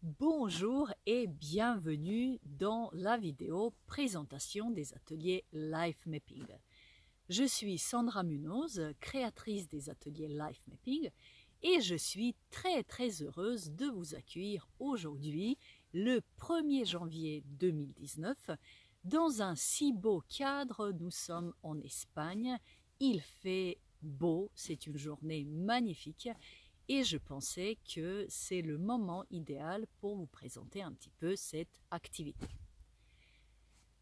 Bonjour et bienvenue dans la vidéo présentation des ateliers Life Mapping. Je suis Sandra Munoz, créatrice des ateliers Life Mapping et je suis très heureuse de vous accueillir aujourd'hui, le 1er janvier 2019, dans un si beau cadre. Nous sommes en Espagne, il fait beau, c'est une journée magnifique. Et je pensais que c'est le moment idéal pour vous présenter un petit peu cette activité.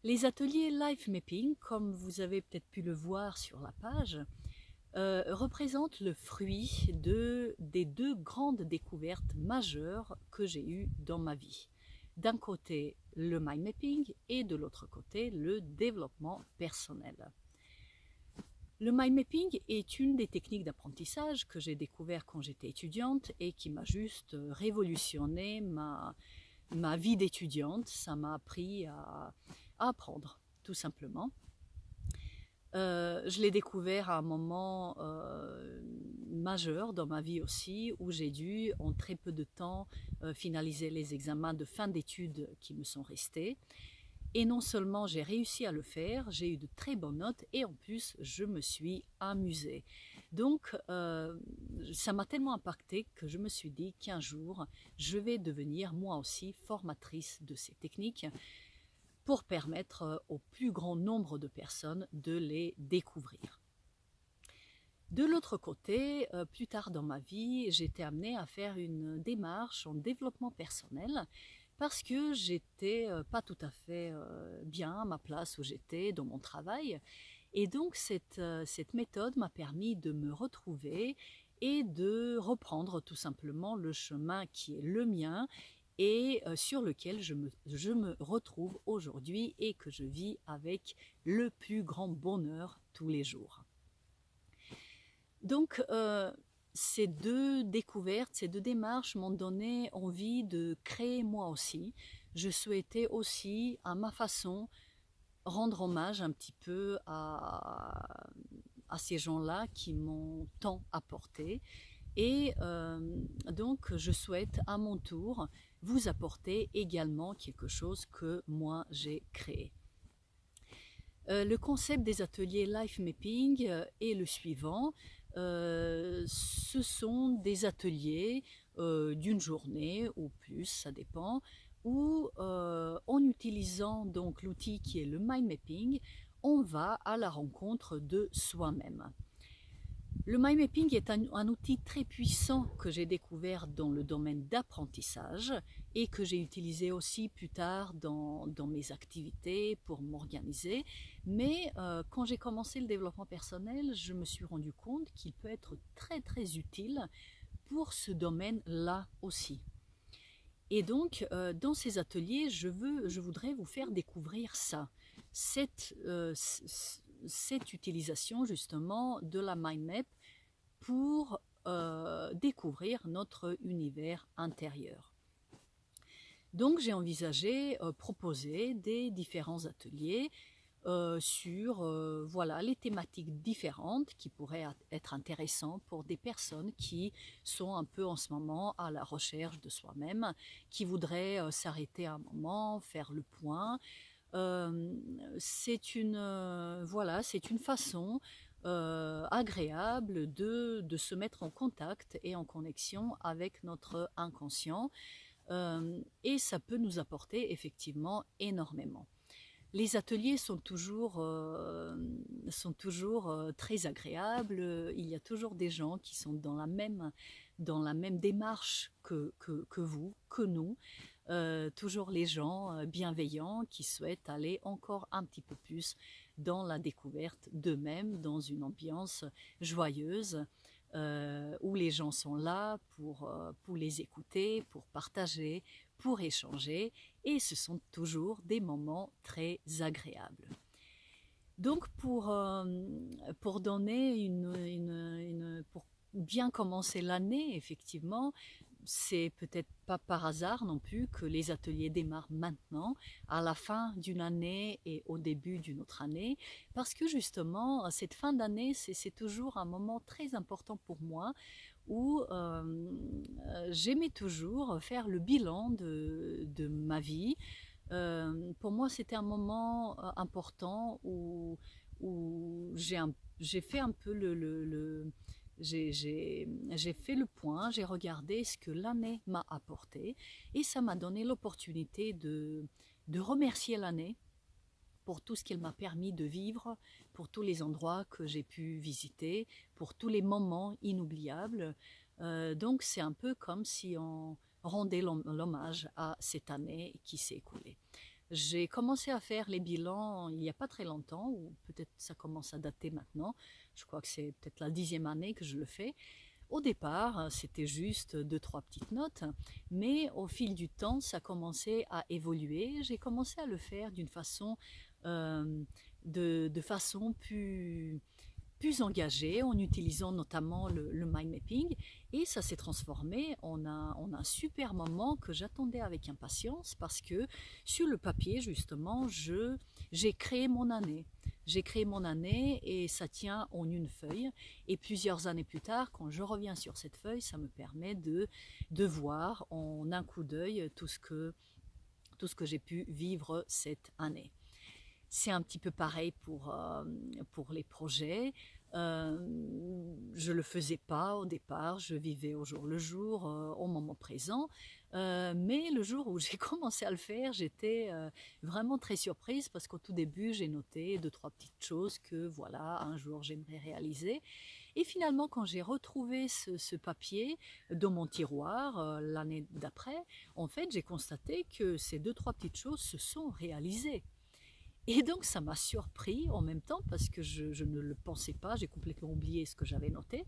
Les ateliers Life Mapping, comme vous avez peut-être pu le voir sur la page, représentent le fruit des deux grandes découvertes majeures que j'ai eues dans ma vie. D'un côté, le mind mapping et de l'autre côté, le développement personnel. Le mind mapping est une des techniques d'apprentissage que j'ai découvert quand j'étais étudiante et qui m'a juste révolutionné ma vie d'étudiante. Ça m'a appris à apprendre, tout simplement. Je l'ai découvert à un moment majeur dans ma vie aussi, où j'ai dû, en très peu de temps, finaliser les examens de fin d'études qui me sont restés. Et non seulement j'ai réussi à le faire, j'ai eu de très bonnes notes et en plus je me suis amusée. Donc ça m'a tellement impacté que je me suis dit qu'un jour je vais devenir moi aussi formatrice de ces techniques pour permettre au plus grand nombre de personnes de les découvrir. De l'autre côté, plus tard dans ma vie, j'ai été amenée à faire une démarche en développement personnel parce que j'étais pas tout à fait bien à ma place où j'étais dans mon travail. Et donc cette méthode m'a permis de me retrouver et de reprendre tout simplement le chemin qui est le mien et sur lequel je me retrouve aujourd'hui et que je vis avec le plus grand bonheur tous les jours. Donc, ces deux découvertes, ces deux démarches m'ont donné envie de créer moi aussi. Je souhaitais aussi, à ma façon, rendre hommage un petit peu à ces gens-là qui m'ont tant apporté. Et donc, je souhaite à mon tour vous apporter également quelque chose que moi j'ai créé. Le concept des ateliers Life Mapping est le suivant. Ce sont des ateliers d'une journée ou plus, ça dépend, où en utilisant donc l'outil qui est le mind mapping, on va à la rencontre de soi-même. Le mind mapping est un outil très puissant que j'ai découvert dans le domaine d'apprentissage et que j'ai utilisé aussi plus tard dans mes activités pour m'organiser. Mais quand j'ai commencé le développement personnel, je me suis rendu compte qu'il peut être très utile pour ce domaine-là aussi. Et donc, dans ces ateliers, je voudrais vous faire découvrir ça, cette utilisation justement de la mind map pour découvrir notre univers intérieur. Donc j'ai envisagé proposer des différents ateliers sur voilà, les thématiques différentes qui pourraient être intéressantes pour des personnes qui sont un peu en ce moment à la recherche de soi-même, qui voudraient s'arrêter un moment, faire le point. Voilà, c'est une façon agréable de se mettre en contact et en connexion avec notre inconscient et ça peut nous apporter effectivement énormément. Les ateliers sont toujours très agréables. Il y a toujours des gens qui sont dans la même démarche que vous, que nous. Toujours les gens bienveillants qui souhaitent aller encore un petit peu plus dans la découverte d'eux-mêmes, dans une ambiance joyeuse, où les gens sont là pour les écouter, pour partager, pour échanger, et ce sont toujours des moments très agréables. Donc pour donner pour bien commencer l'année, effectivement, c'est peut-être pas par hasard non plus que les ateliers démarrent maintenant, à la fin d'une année et au début d'une autre année, parce que justement, cette fin d'année, c'est toujours un moment très important pour moi, où j'aimais toujours faire le bilan de ma vie. Pour moi, c'était un moment important où j'ai fait un peu j'ai fait le point, j'ai regardé ce que l'année m'a apporté et ça m'a donné l'opportunité de remercier l'année pour tout ce qu'elle m'a permis de vivre, pour tous les endroits que j'ai pu visiter, pour tous les moments inoubliables. Donc c'est un peu comme si on rendait l'hommage à cette année qui s'est écoulée. J'ai commencé à faire les bilans il n'y a pas très longtemps, ou peut-être ça commence à dater maintenant. Je crois que c'est peut-être la 10e année que je le fais. Au départ, c'était juste deux, trois petites notes, mais au fil du temps, ça a commencé à évoluer. J'ai commencé à le faire d'une façon, euh, de façon plus engagée, en utilisant notamment le mind mapping, et ça s'est transformé en un super moment que j'attendais avec impatience parce que sur le papier, justement, j'ai créé mon année. J'ai créé mon année et ça tient en une feuille. Et plusieurs années plus tard, quand je reviens sur cette feuille, ça me permet de voir en un coup d'œil tout ce que j'ai pu vivre cette année. C'est un petit peu pareil pour les projets. Je ne le faisais pas au départ, je vivais au jour le jour, au moment présent. Mais le jour où j'ai commencé à le faire, j'étais vraiment très surprise parce qu'au tout début, j'ai noté deux, trois petites choses que voilà, un jour j'aimerais réaliser. Et finalement, quand j'ai retrouvé ce papier dans mon tiroir l'année d'après, en fait, j'ai constaté que ces deux, trois petites choses se sont réalisées. Et donc ça m'a surpris en même temps parce que je ne le pensais pas, j'ai complètement oublié ce que j'avais noté.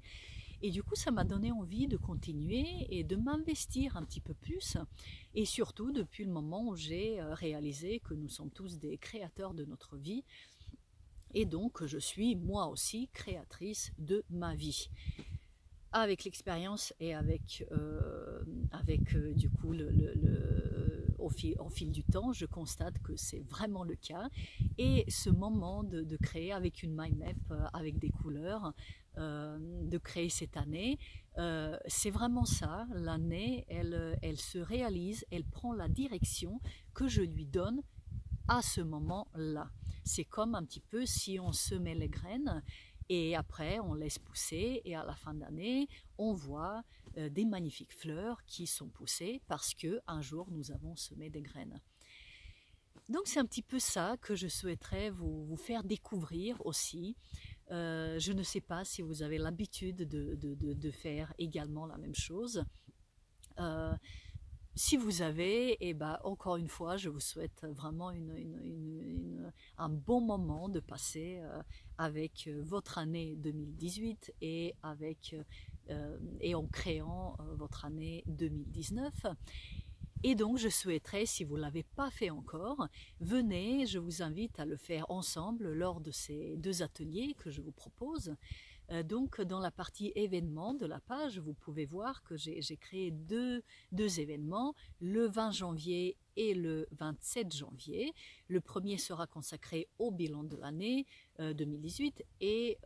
Et du coup ça m'a donné envie de continuer et de m'investir un petit peu plus. Et surtout depuis le moment où j'ai réalisé que nous sommes tous des créateurs de notre vie. Et donc je suis moi aussi créatrice de ma vie. Avec l'expérience et avec du coup au fil du temps, je constate que c'est vraiment le cas. Et ce moment de créer avec une mind map, avec des couleurs, de créer cette année, c'est vraiment ça. L'année, elle se réalise, elle prend la direction que je lui donne à ce moment-là. C'est comme un petit peu si on semait les graines et après on laisse pousser et à la fin d'année on voit des magnifiques fleurs qui sont poussées parce que un jour nous avons semé des graines. Donc c'est un petit peu ça que je souhaiterais vous faire découvrir aussi. Je ne sais pas si vous avez l'habitude de faire également la même chose. Euh, Si vous avez, et ben, encore une fois, je vous souhaite vraiment un bon moment de passer avec votre année 2018 et en créant votre année 2019. Et donc, je souhaiterais, si vous ne l'avez pas fait encore, venez, je vous invite à le faire ensemble lors de ces deux ateliers que je vous propose. Donc, dans la partie événements de la page, vous pouvez voir que j'ai créé deux événements, le 20 janvier et le 27 janvier. Le premier sera consacré au bilan de l'année 2018 et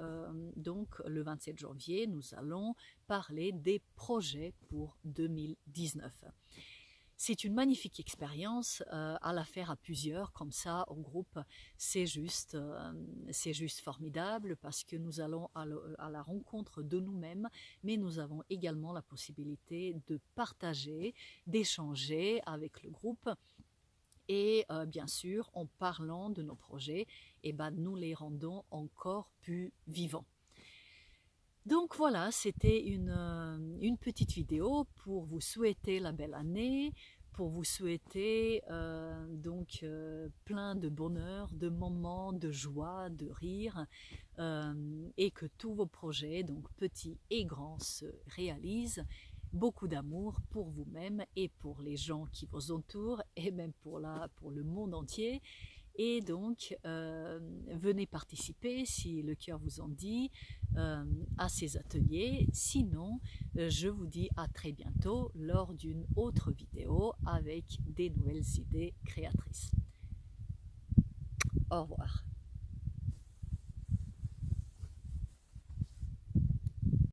donc le 27 janvier, nous allons parler des projets pour 2019. C'est une magnifique expérience à la faire à plusieurs, comme ça, en groupe. C'est juste formidable parce que nous allons à la rencontre de nous-mêmes, mais nous avons également la possibilité de partager, d'échanger avec le groupe. Et bien sûr, en parlant de nos projets, eh ben, nous les rendons encore plus vivants. Donc voilà, c'était une petite vidéo pour vous souhaiter la belle année, pour vous souhaiter plein de bonheur, de moments de joie, de rire, et que tous vos projets, donc petits et grands, se réalisent. Beaucoup d'amour pour vous-même et pour les gens qui vous entourent et même pour le monde entier. Et donc, venez participer si le cœur vous en dit à ces ateliers. Sinon, je vous dis à très bientôt lors d'une autre vidéo avec des nouvelles idées créatrices. Au revoir.